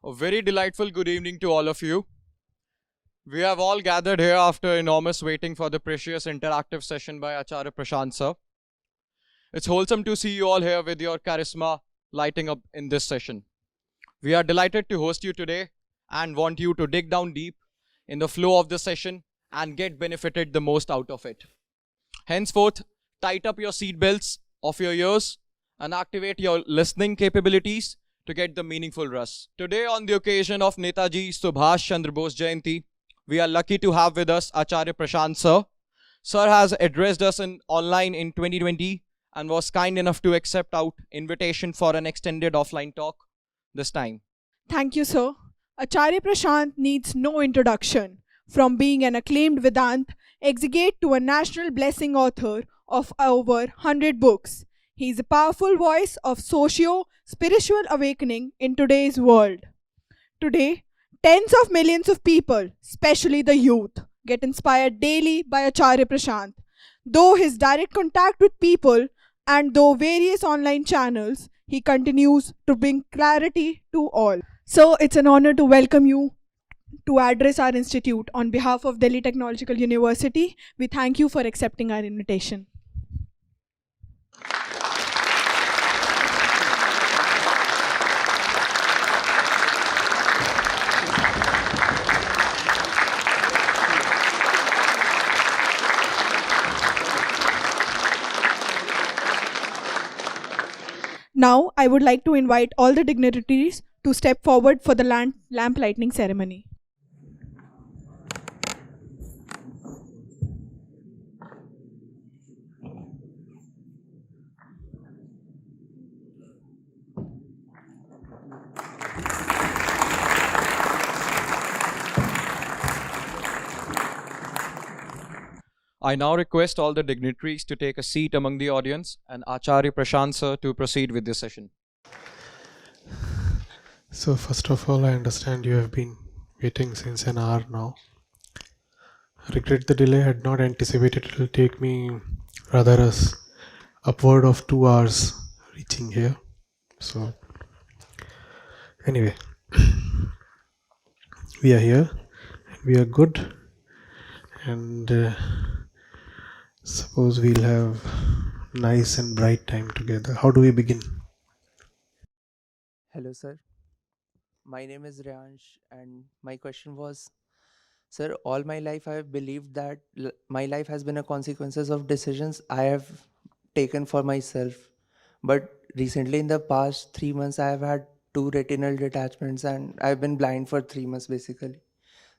A very delightful good evening to all of you. We have all gathered here after enormous waiting for the precious interactive session by Acharya Prashant sir. It's wholesome to see you all here with your charisma lighting up in this session. We are delighted to host you today and want you to dig down deep in the flow of the session and get benefited the most out of it. Henceforth, tighten up your seatbelts of your ears and activate your listening capabilities to get the meaningful rush. Today, on the occasion of Netaji Subhash Chandra Bose Jayanti, we are lucky to have with us Acharya Prashant sir. Sir has addressed us online in 2020 and was kind enough to accept our invitation for an extended offline talk this time. Thank you, sir. Acharya Prashant needs no introduction. From being an acclaimed Vedanta exegete to a national blessing author of over 100 books, he is a powerful voice of socio-spiritual awakening in today's world. Today, tens of millions of people, especially the youth, get inspired daily by Acharya Prashant. Though his direct contact with people and though various online channels, he continues to bring clarity to all. So it's an honor to welcome you to address our institute on behalf of Delhi Technological University. We thank you for accepting our invitation. Now, I would like to invite all the dignitaries to step forward for the lamp lighting ceremony. I now request all the dignitaries to take a seat among the audience and Acharya Prashant sir to proceed with this session. So first of all, I understand you have been waiting since an hour now. I regret the delay. I had not anticipated it will take me rather upward of 2 hours reaching here. So anyway, we are here and we are good, and suppose we'll have nice and bright time together. How do we begin? Hello, sir. My name is Ryansh, and my question was, sir, all my life I have believed that my life has been a consequences of decisions I have taken for myself. But recently, in the past 3 months, I have had 2 retinal detachments, and I've been blind for 3 months basically.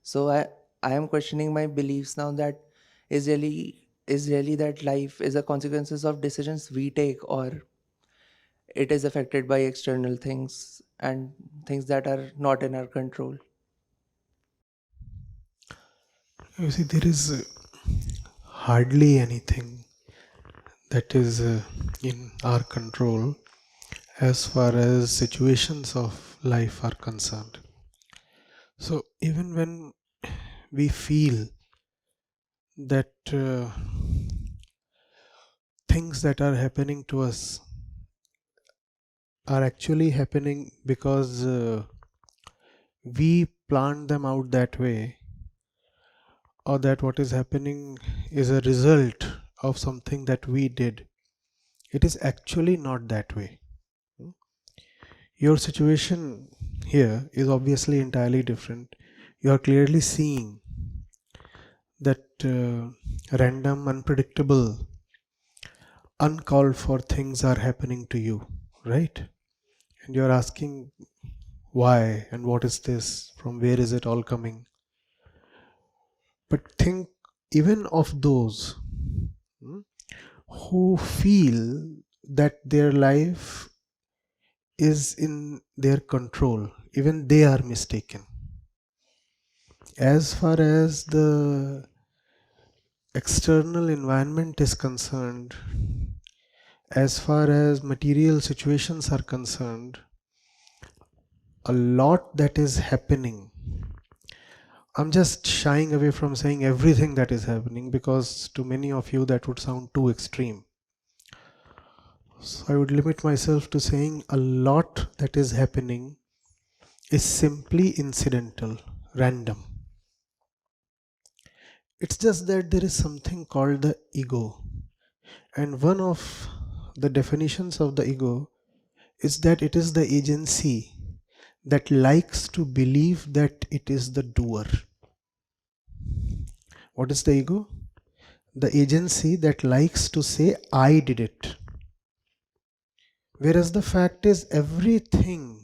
So I am questioning my beliefs now that is really that life is a consequences of decisions we take, or it is affected by external things and things that are not in our control. You see, there is hardly anything that is in our control as far as situations of life are concerned. So even when we feel that things that are happening to us are actually happening because we planned them out that way, or that what is happening is a result of something that we did, it is actually not that way. Your situation here is obviously entirely different. You are clearly seeing that random, unpredictable, uncalled for things are happening to you, right? And you are asking why and what is this, from where is it all coming? But think even of those who feel that their life is in their control, even they are mistaken. As far as the external environment is concerned, as far as material situations are concerned, a lot that is happening. I'm just shying away from saying everything that is happening, because to many of you that would sound too extreme. So I would limit myself to saying a lot that is happening is simply incidental, random. It's just that there is something called the ego. And one of the definitions of the ego is that it is the agency that likes to believe that it is the doer. What is the ego? The agency that likes to say, I did it. Whereas the fact is, everything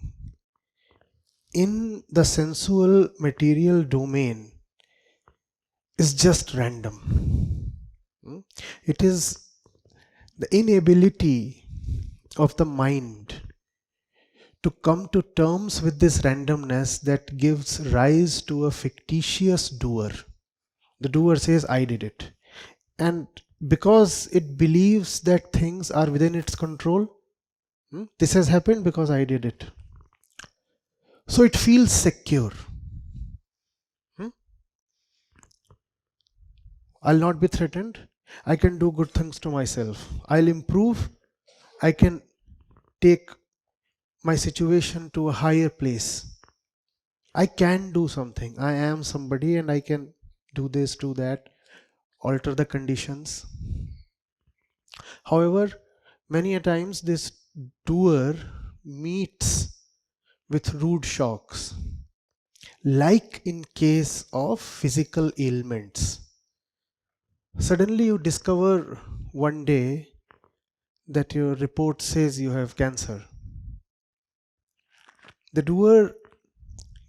in the sensual material domain is just random. It is the inability of the mind to come to terms with this randomness that gives rise to a fictitious doer. The doer says, I did it. And because it believes that things are within its control, this has happened because I did it. So it feels secure. I'll not be threatened. I can do good things to myself. I'll improve. I can take my situation to a higher place. I can do something. I am somebody and I can do this, do that, alter the conditions. However, many a times this doer meets with rude shocks, like in case of physical ailments. Suddenly you discover one day that your report says you have cancer. The doer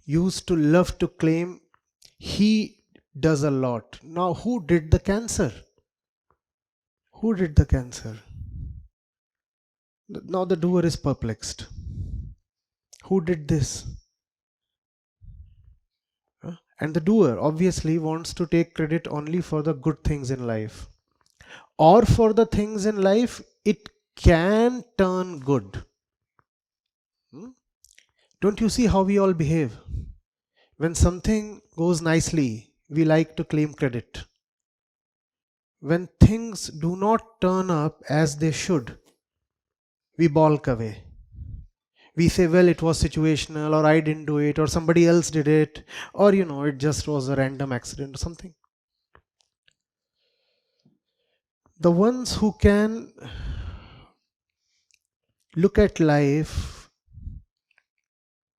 used to love to claim he does a lot. Now, who did the cancer? Who did the cancer? Now the doer is perplexed. Who did this? And the doer obviously wants to take credit only for the good things in life, or for the things in life it can turn good. Don't you see how we all behave? When something goes nicely, we like to claim credit. When things do not turn up as they should, we balk away. We say, well, it was situational, or I didn't do it, or somebody else did it, or it just was a random accident or something. The ones who can look at life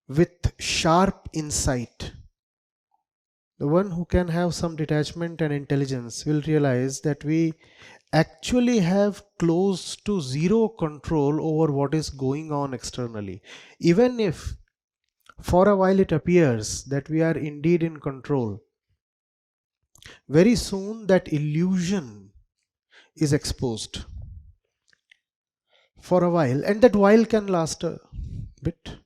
with sharp insight, the one who can have some detachment and intelligence, will realize that we actually have close to zero control over what is going on externally. Even if for a while it appears that we are indeed in control, very soon that illusion is exposed for a while, and that while can last a bit.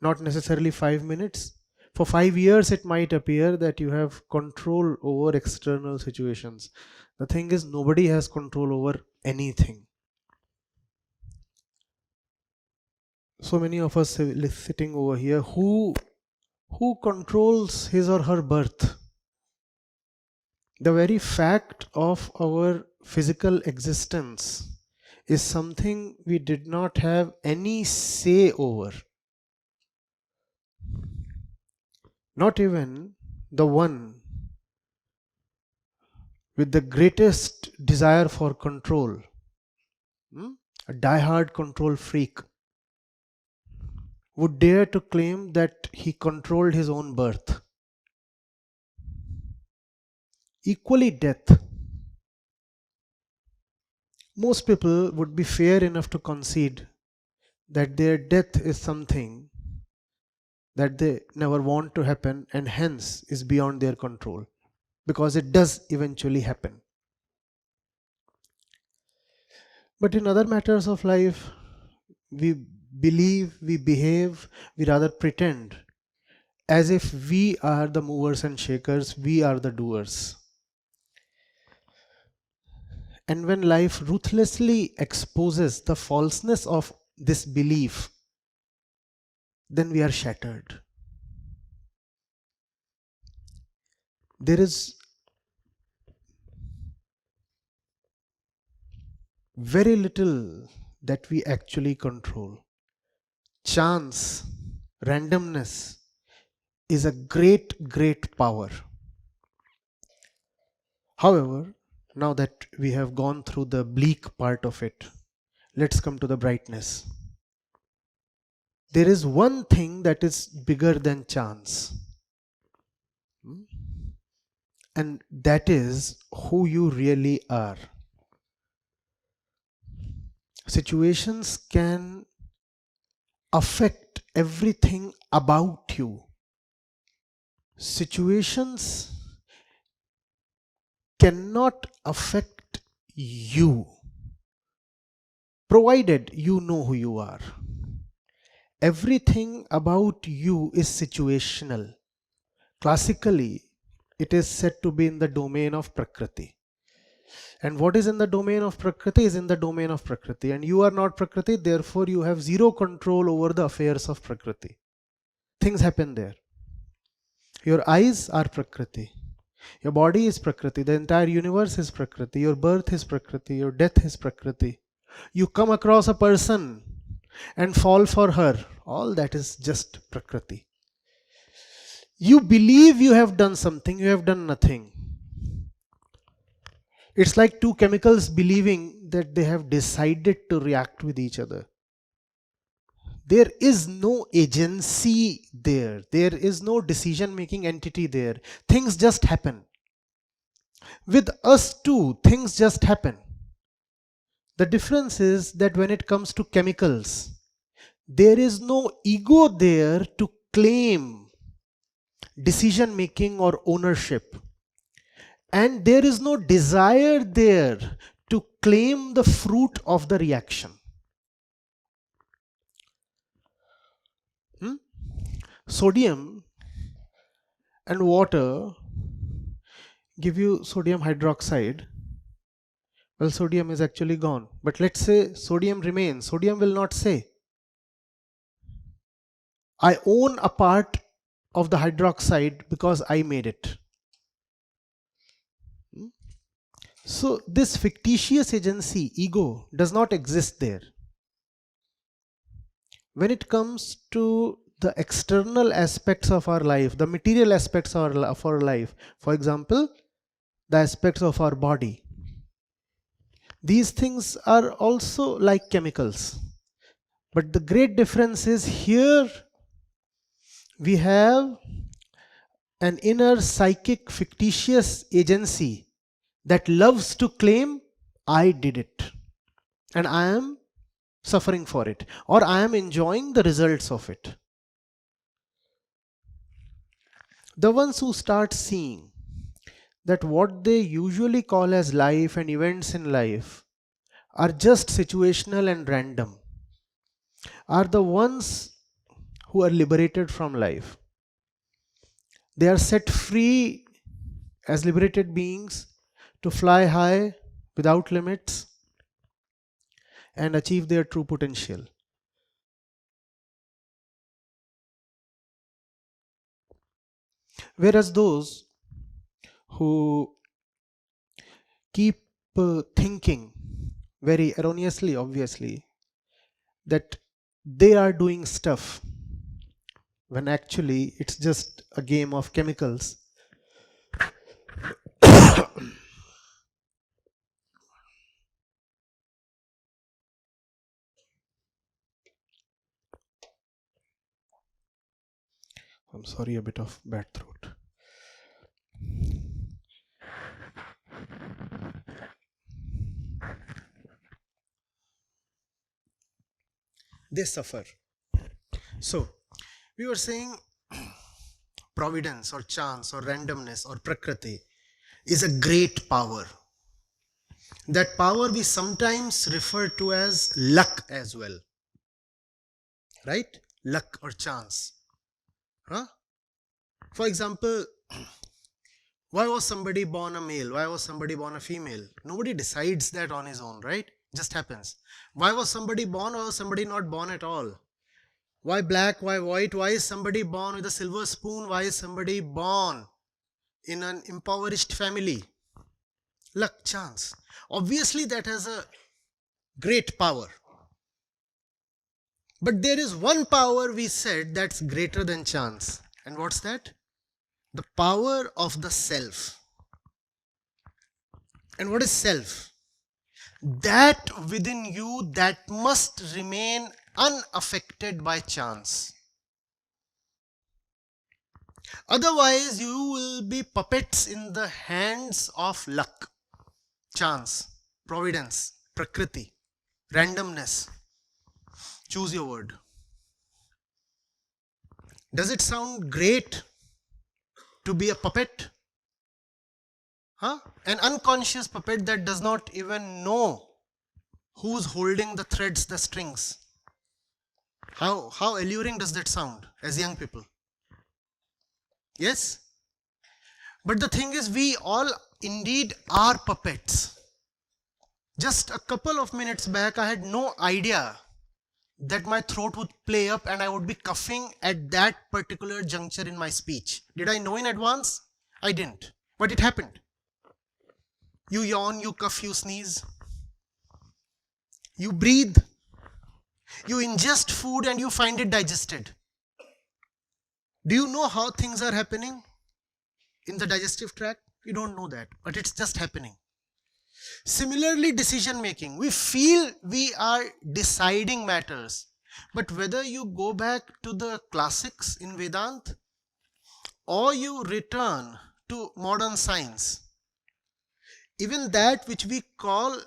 Not necessarily 5 minutes. For 5 years it might appear that you have control over external situations. The thing is, nobody has control over anything. So many of us sitting over here, who controls his or her birth? The very fact of our physical existence is something we did not have any say over. Not even the one with the greatest desire for control, a die-hard control freak, would dare to claim that he controlled his own birth. Equally, death. Most people would be fair enough to concede that their death is something that they never want to happen and hence is beyond their control, because it does eventually happen. But in other matters of life, we believe, we behave, we rather pretend as if we are the movers and shakers, we are the doers. And when life ruthlessly exposes the falseness of this belief, then we are shattered. There is very little that we actually control. chance, randomness is a great power. However, now that we have gone through the bleak part of it, let's come to the brightness. There is one thing that is bigger than chance, and that is who you really are. Situations can affect everything about you. Situations cannot affect you, provided you know who you are. Everything about you is situational. Classically, it is said to be in the domain of Prakriti. And what is in the domain of Prakriti is in the domain of Prakriti. And you are not Prakriti, therefore you have zero control over the affairs of Prakriti. Things happen there. Your eyes are Prakriti. Your body is Prakriti. The entire universe is Prakriti. Your birth is Prakriti. Your death is Prakriti. You come across a person and fall for her. All that is just Prakriti. You believe you have done something, you have done nothing. It's like two chemicals believing that they have decided to react with each other. There is no agency there. There is no decision-making entity there. Things just happen. With us too, things just happen. The difference is that when it comes to chemicals, there is no ego there to claim decision-making or ownership. And there is no desire there to claim the fruit of the reaction. Sodium and water give you sodium hydroxide. Well, sodium is actually gone. But let's say sodium remains. Sodium will not say, I own a part of the hydroxide because I made it. So this fictitious agency, ego, does not exist there. When it comes to the external aspects of our life, the material aspects of our life, for example, the aspects of our body, these things are also like chemicals. But the great difference is here we have an inner psychic fictitious agency that loves to claim, I did it and I am suffering for it, or I am enjoying the results of it. The ones who start seeing that what they usually call as life and events in life are just situational and random are the ones who are liberated from life. They are set free as liberated beings to fly high without limits and achieve their true potential. Whereas those who keep thinking very erroneously, obviously, that they are doing stuff when actually it's just a game of chemicals. I'm sorry, a bit of bad throat. They suffer. So, we were saying providence or chance or randomness or prakriti is a great power. That power we sometimes refer to as luck as well. Right? Luck or chance. Huh? For example, why was somebody born a male? Why was somebody born a female? Nobody decides that on his own, right? Just happens. Why was somebody born or was somebody not born at all? Why black? Why white? Why is somebody born with a silver spoon? Why is somebody born in an impoverished family? Luck, chance. Obviously that has a great power. But there is one power we said that's greater than chance. And what's that? The power of the self. And what is self? That within you that must remain unaffected by chance. Otherwise, you will be puppets in the hands of luck, chance, providence, prakriti, randomness. Choose your word. Does it sound great to be a puppet? An unconscious puppet that does not even know who's holding the threads, the strings. How alluring does that sound as young people? Yes? But the thing is, we all indeed are puppets. Just a couple of minutes back, I had no idea that my throat would play up and I would be coughing at that particular juncture in my speech. Did I know in advance? I didn't. But it happened. You yawn, you cough, you sneeze. You breathe. You ingest food and you find it digested. Do you know how things are happening in the digestive tract? You don't know that, but it's just happening. Similarly, decision making. We feel we are deciding matters. But whether you go back to the classics in Vedanta or you return to modern science, even that which we call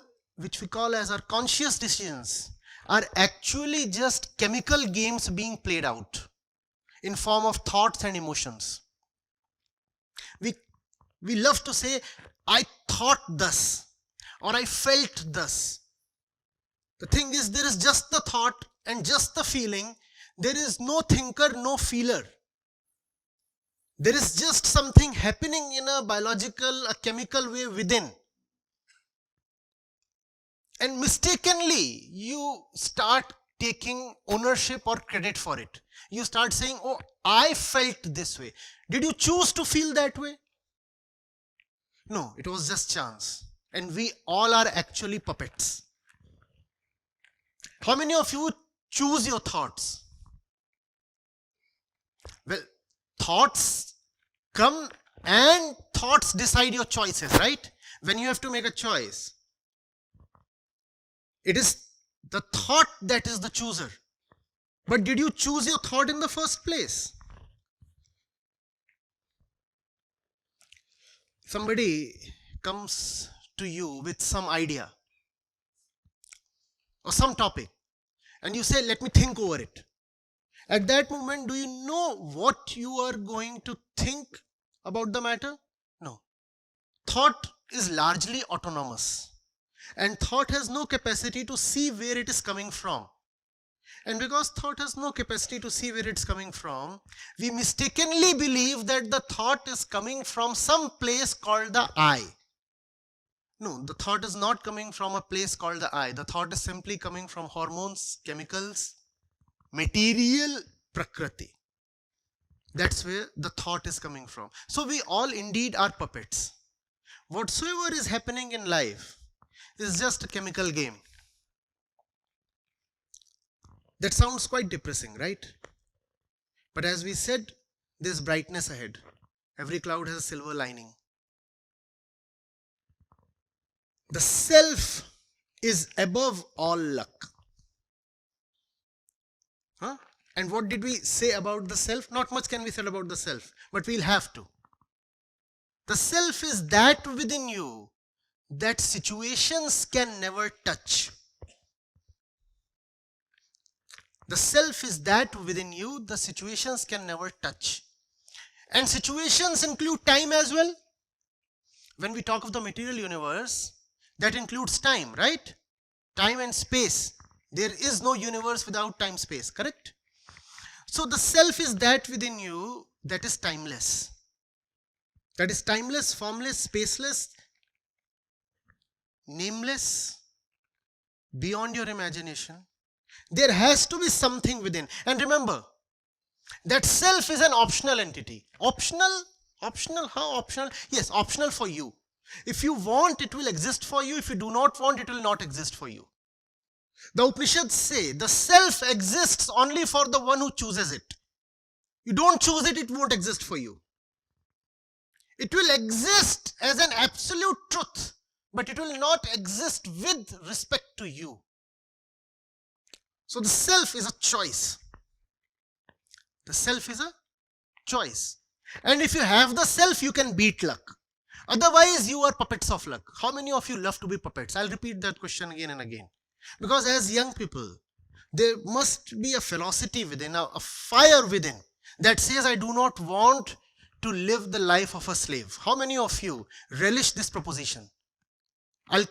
as our conscious decisions are actually just chemical games being played out in form of thoughts and emotions. We love to say, I thought thus, or I felt thus. The thing is, there is just the thought and just the feeling. There is no thinker, no feeler. There is just something happening in a biological, a chemical way within. And mistakenly, you start taking ownership or credit for it. You start saying, oh, I felt this way. Did you choose to feel that way? No, it was just chance. And we all are actually puppets. How many of you choose your thoughts? Well, thoughts come and thoughts decide your choices, right? When you have to make a choice, it is the thought that is the chooser. But did you choose your thought in the first place? Somebody comes to you with some idea or some topic and you say, let me think over it. At that moment, do you know what you are going to think about the matter? No. Thought is largely autonomous. And thought has no capacity to see where it is coming from. And because thought has no capacity to see where it's coming from, we mistakenly believe that the thought is coming from some place called the I. No, the thought is not coming from a place called the I. The thought is simply coming from hormones, chemicals, material, prakriti. That's where the thought is coming from. So we all indeed are puppets. Whatsoever is happening in life is just a chemical game. That sounds quite depressing, right? But as we said, there's brightness ahead. Every cloud has a silver lining. The self is above all luck. And what did we say about the self? Not much can be said about the self, but we'll have to. The self is that within you that situations can never touch. The self is that within you the situations can never touch. And situations include time as well. When we talk of the material universe, that includes time, right? Time and space. There is no universe without time, space, correct? So the self is that within you that is timeless. That is timeless, formless, spaceless, nameless, beyond your imagination. There has to be something within. And remember, that self is an optional entity. Optional? Optional? How optional? Yes, optional for you. If you want, it will exist for you. If you do not want, it will not exist for you. The Upanishads say the self exists only for the one who chooses it. You don't choose it, it won't exist for you. It will exist as an absolute truth, but it will not exist with respect to you. So the self is a choice. The self is a choice. And if you have the self, you can beat luck. Otherwise, you are puppets of luck. How many of you love to be puppets? I'll repeat that question again and again. Because as young people, there must be a velocity within, a fire within that says, I do not want to live the life of a slave. How many of you relish this proposition? I'll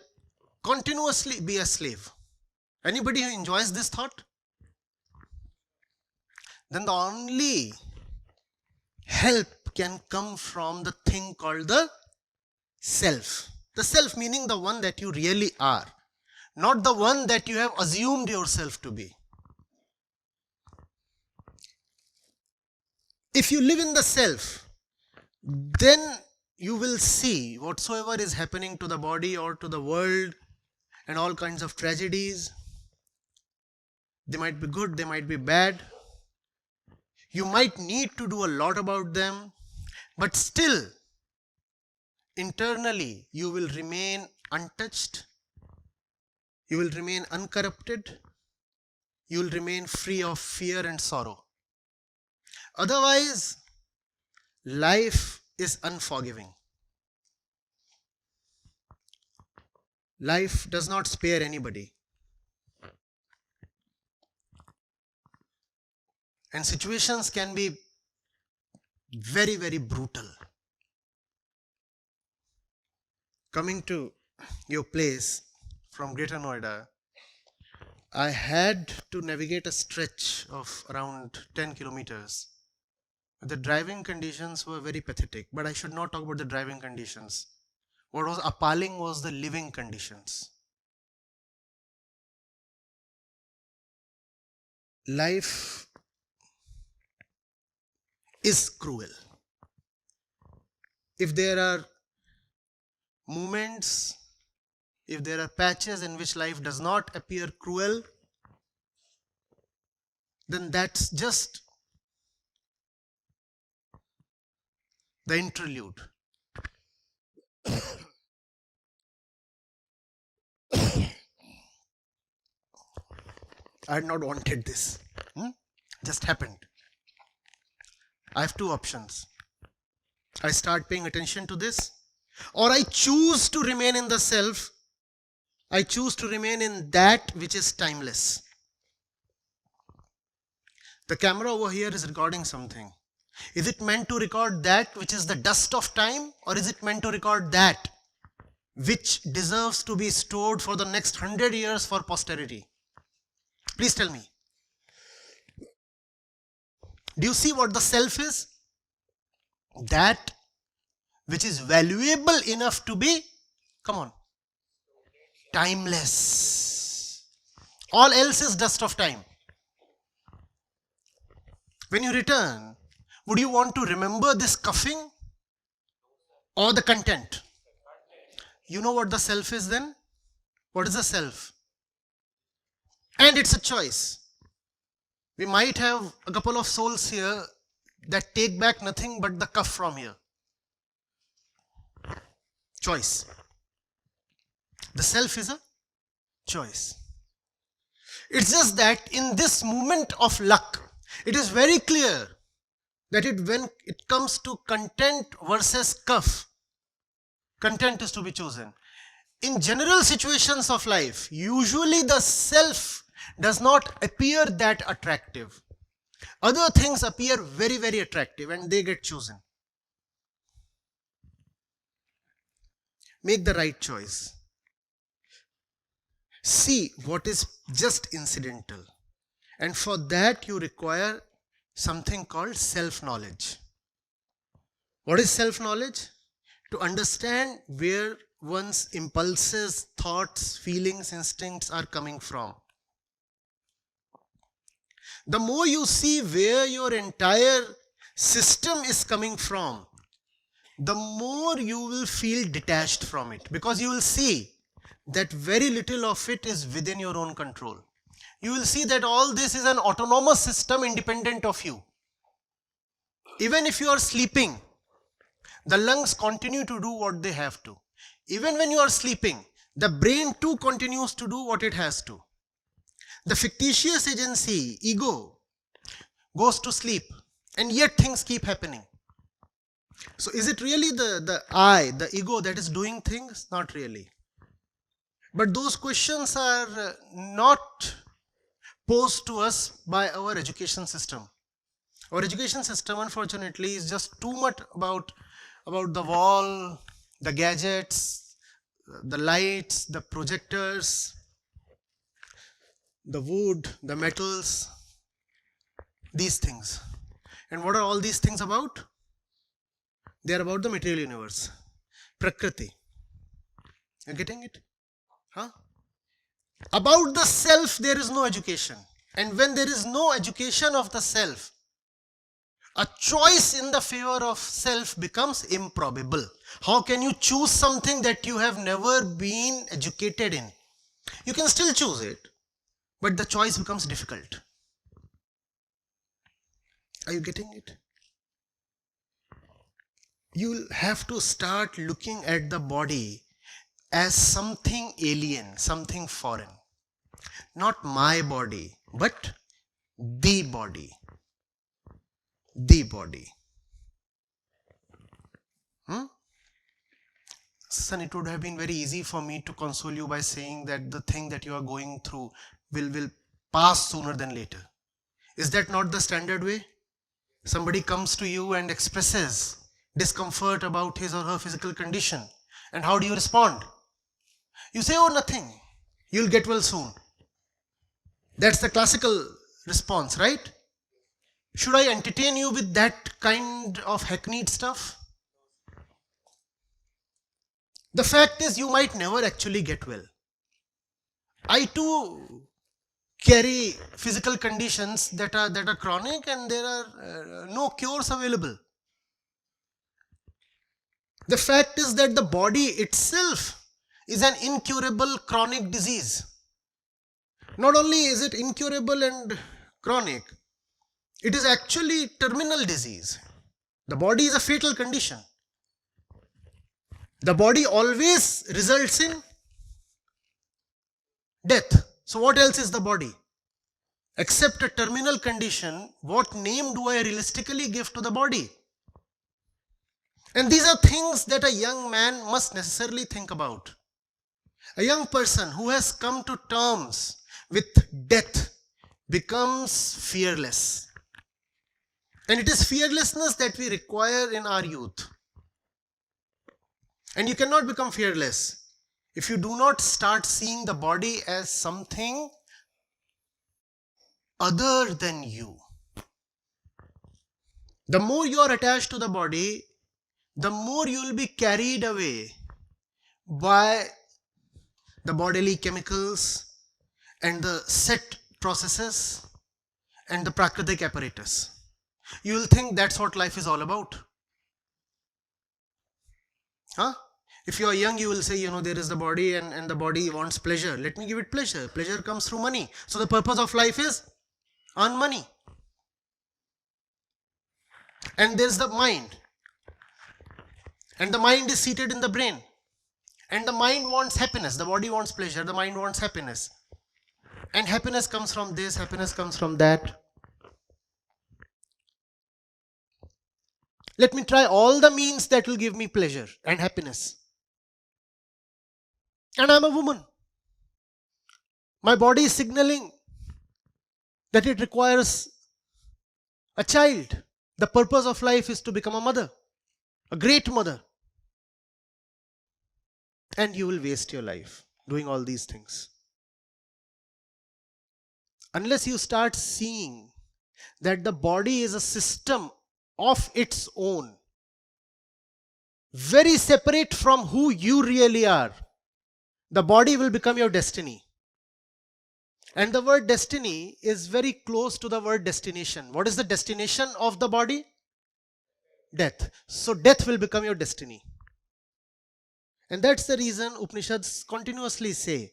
continuously be a slave. Anybody who enjoys this thought? Then the only help can come from the thing called the self. The self meaning the one that you really are, not the one that you have assumed yourself to be. If you live in the self, then you will see whatsoever is happening to the body or to the world and all kinds of tragedies. They might be good, they might be bad. You might need to do a lot about them, but still, internally, you will remain untouched, you will remain uncorrupted, you will remain free of fear and sorrow. Otherwise, life is unforgiving. Life does not spare anybody. And situations can be very, very brutal. Coming to your place from Greater Noida, I had to navigate a stretch of around 10 kilometers. The driving conditions were very pathetic, but I should not talk about the driving conditions. What was appalling was the living conditions. Life is cruel. If there are moments, if there are patches in which life does not appear cruel, then that's just the interlude. I had not wanted this. Just happened. I have two options. I start paying attention to this, or I choose to remain in the self. I choose to remain in that which is timeless. The camera over here is recording something. Is it meant to record that which is the dust of time, or is it meant to record that which deserves to be stored for the next 100 years for posterity? Please tell me. Do you see what the self is? That which is valuable enough to be, come on, timeless. All else is dust of time. When you return, would you want to remember this cuffing or the content? You know what the self is then? What is the self? And it's a choice. We might have a couple of souls here that take back nothing but the cuff from here. Choice. The self is a choice. It's just that in this moment of luck, it is very clear that when it comes to content versus cuff, content is to be chosen. In general situations of life, usually the self does not appear that attractive. Other things appear very, very attractive and they get chosen. Make the right choice. See what is just incidental. And for that you require something called self-knowledge. What is self-knowledge? To understand where one's impulses, thoughts, feelings, instincts are coming from. The more you see where your entire system is coming from, the more you will feel detached from it, because you will see that very little of it is within your own control. You will see that all this is an autonomous system independent of you. Even if you are sleeping, the lungs continue to do what they have to. Even when you are sleeping, the brain too continues to do what it has to. The fictitious agency, ego, goes to sleep, and yet things keep happening. So is it really the I, the ego, that is doing things? Not really. But those questions are not posed to us by our education system. Our education system, unfortunately, is just too much about the wall, the gadgets, the lights, the projectors, the wood, the metals, these things. And what are all these things about? They are about the material universe, Prakriti. You getting it? Huh? About the self, there is no education. And when there is no education of the self, a choice in the favor of self becomes improbable. How can you choose something that you have never been educated in? You can still choose it, but the choice becomes difficult. Are you getting it? You'll have to start looking at the body as something alien, something foreign. Not my body, but the body. The body. Son, it would have been very easy for me to console you by saying that the thing that you are going through will pass sooner than later. Is that not the standard way? Somebody comes to you and expresses discomfort about his or her physical condition. And how do you respond? You say, oh, nothing. You'll get well soon. That's the classical response, right? Should I entertain you with that kind of hackneyed stuff? The fact is, you might never actually get well. I too carry physical conditions that are chronic, and there are no cures available. The fact is that the body itself is an incurable chronic disease. Not only is it incurable and chronic, it is actually terminal disease. The body is a fatal condition. The body always results in death. So what else is the body? Except a terminal condition, what name do I realistically give to the body? And these are things that a young man must necessarily think about. A young person who has come to terms with death becomes fearless. And it is fearlessness that we require in our youth. And you cannot become fearless if you do not start seeing the body as something other than you. The more you are attached to the body, the more you will be carried away by the bodily chemicals and the set processes and the Prakritic apparatus. You will think that's what life is all about. Huh? If you are young, you will say, there is the body and the body wants pleasure. Let me give it pleasure. Pleasure comes through money. So the purpose of life is earn money. And there's the mind. And the mind is seated in the brain. And the mind wants happiness. The body wants pleasure. The mind wants happiness. And happiness comes from this, happiness comes from that. Let me try all the means that will give me pleasure and happiness. And I'm a woman. My body is signaling that it requires a child. The purpose of life is to become a mother, a great mother. And you will waste your life doing all these things. Unless you start seeing that the body is a system of its own, very separate from who you really are, the body will become your destiny. And the word destiny is very close to the word destination. What is the destination of the body? Death. So death will become your destiny. And that's the reason Upanishads continuously say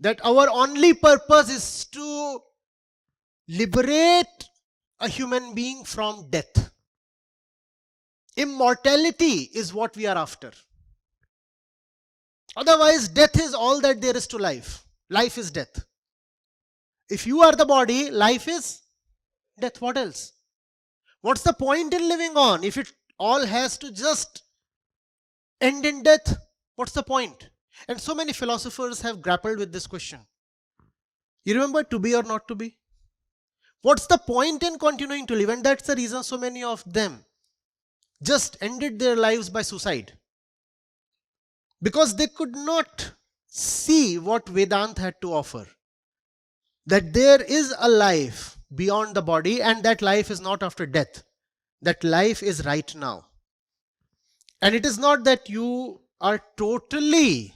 that our only purpose is to liberate a human being from death. Immortality is what we are after. Otherwise, death is all that there is to life. Life is death. If you are the body, life is death. What else? What's the point in living on? If it all has to just end in death, what's the point? And so many philosophers have grappled with this question. You remember to be or not to be? What's the point in continuing to live? And that's the reason so many of them just ended their lives by suicide. Because they could not see what Vedanta had to offer. That there is a life beyond the body, and that life is not after death. That life is right now. And it is not that you are totally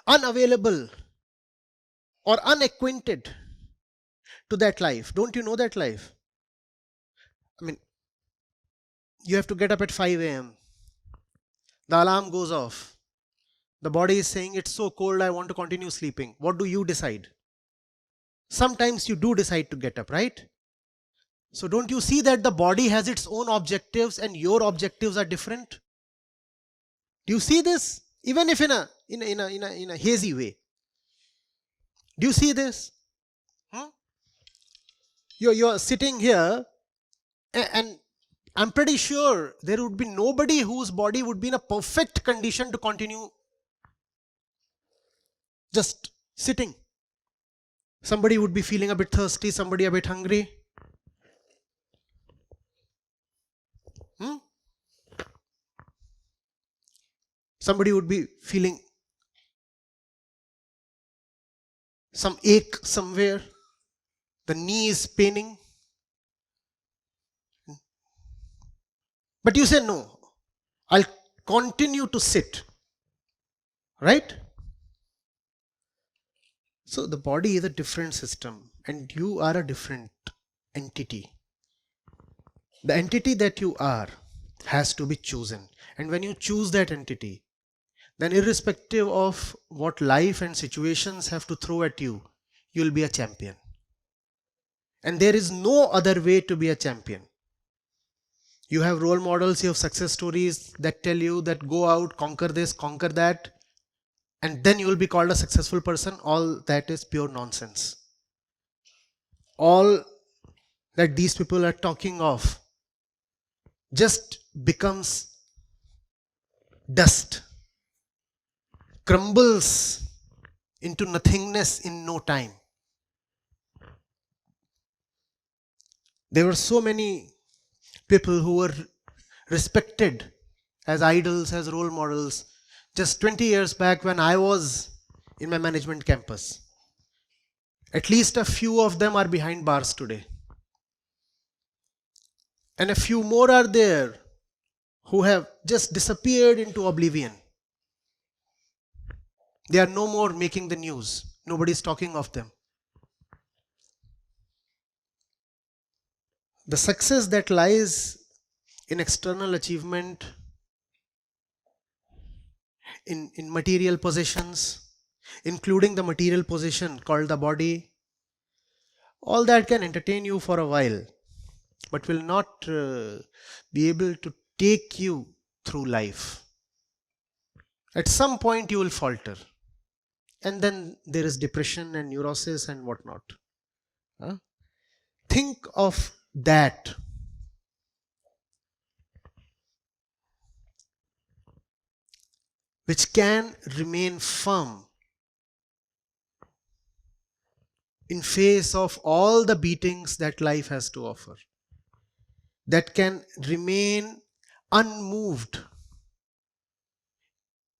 unavailable or unacquainted to that life. Don't you know that life? I mean, you have to get up at 5 a.m. The alarm goes off. The body is saying, it's so cold, I want to continue sleeping. What do you decide? Sometimes you do decide to get up, right? So don't you see that the body has its own objectives and your objectives are different? Do you see this? Even if in a hazy way. Do you see this? You're sitting here and I'm pretty sure there would be nobody whose body would be in a perfect condition to continue just sitting. Somebody would be feeling a bit thirsty, somebody a bit hungry. Somebody would be feeling some ache somewhere. The knee is paining. But you say, no, I'll continue to sit. Right? So the body is a different system and you are a different entity. The entity that you are has to be chosen. And when you choose that entity, then irrespective of what life and situations have to throw at you, you'll be a champion. And there is no other way to be a champion. You have role models, you have success stories that tell you that go out, conquer this, conquer that, and then you will be called a successful person. All that is pure nonsense. All that these people are talking of just becomes dust, crumbles into nothingness in no time. There were so many people who were respected as idols, as role models, just 20 years back when I was in my management campus. At least a few of them are behind bars today. And a few more are there who have just disappeared into oblivion. They are no more making the news. Nobody is talking of them. The success that lies in external achievement, in material possessions, including the material possession called the body, all that can entertain you for a while, but will not be able to take you through life. At some point you will falter. And then there is depression and neurosis and whatnot. Think of that. Which can remain firm in face of all the beatings that life has to offer. That can remain unmoved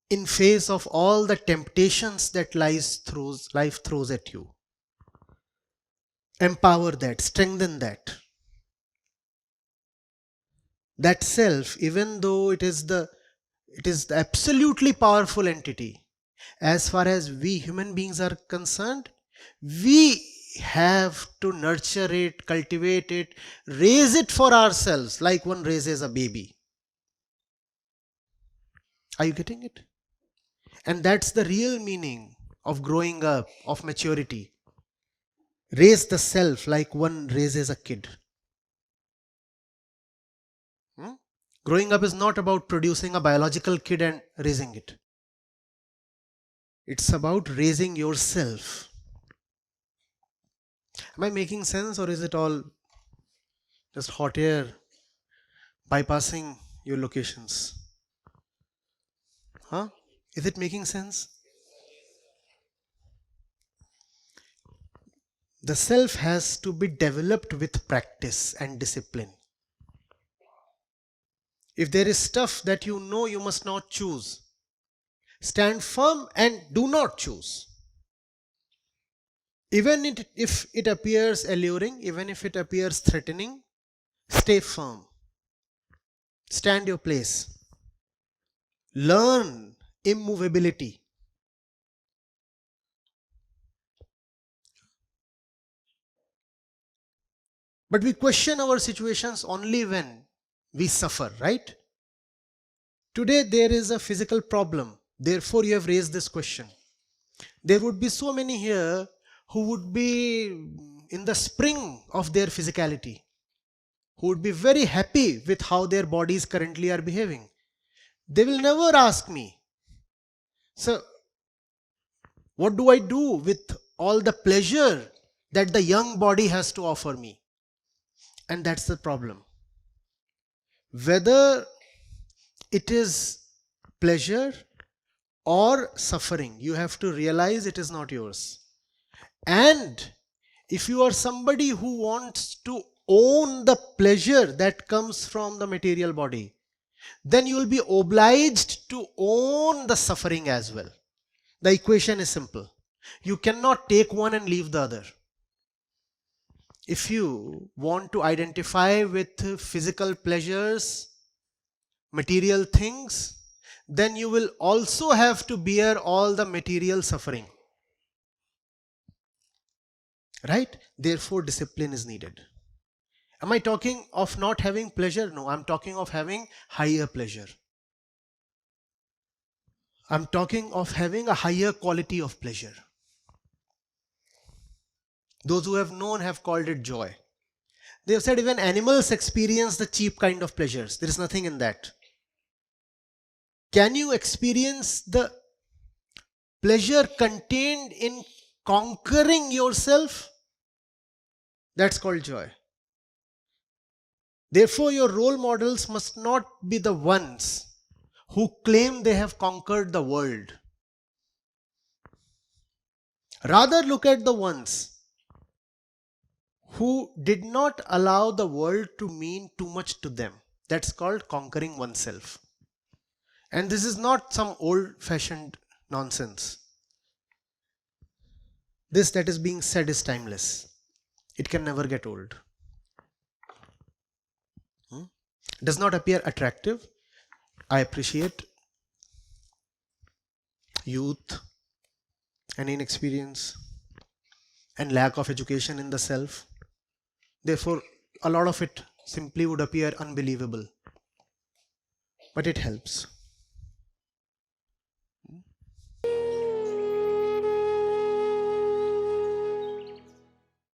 in face of all the temptations that life throws at you. Empower that, strengthen that. That self, even though it is the absolutely powerful entity, as far as we human beings are concerned, we have to nurture it, cultivate it, raise it for ourselves like one raises a baby. Are you getting it? And that's the real meaning of growing up, of maturity. Raise the self like one raises a kid. Growing up is not about producing a biological kid and raising it. It's about raising yourself. Am I making sense, or is it all just hot air bypassing your locations? Huh? Is it making sense? The self has to be developed with practice and discipline. If there is stuff that you know you must not choose, stand firm and do not choose. Even if it appears alluring, even if it appears threatening, stay firm. Stand your place. Learn immovability. But we question our situations only when we suffer, right? Today there is a physical problem. Therefore you have raised this question. There would be so many here who would be in the spring of their physicality, who would be very happy with how their bodies currently are behaving. They will never ask me, "So, what do I do with all the pleasure that the young body has to offer me?" And that's the problem. Whether it is pleasure or suffering, you have to realize it is not yours. And if you are somebody who wants to own the pleasure that comes from the material body, then you will be obliged to own the suffering as well. The equation is simple. You cannot take one and leave the other. If you want to identify with physical pleasures, material things, then you will also have to bear all the material suffering. Right? Therefore, discipline is needed. Am I talking of not having pleasure? No, I'm talking of having higher pleasure. I'm talking of having a higher quality of pleasure. Those who have known have called it joy. They have said even animals experience the cheap kind of pleasures. There is nothing in that. Can you experience the pleasure contained in conquering yourself? That's called joy. Therefore, your role models must not be the ones who claim they have conquered the world. Rather, look at the ones who did not allow the world to mean too much to them. That's called conquering oneself. And this is not some old-fashioned nonsense. This that is being said is timeless. It can never get old. Does not appear attractive. I appreciate youth and inexperience and lack of education in the self. Therefore, a lot of it simply would appear unbelievable. But it helps.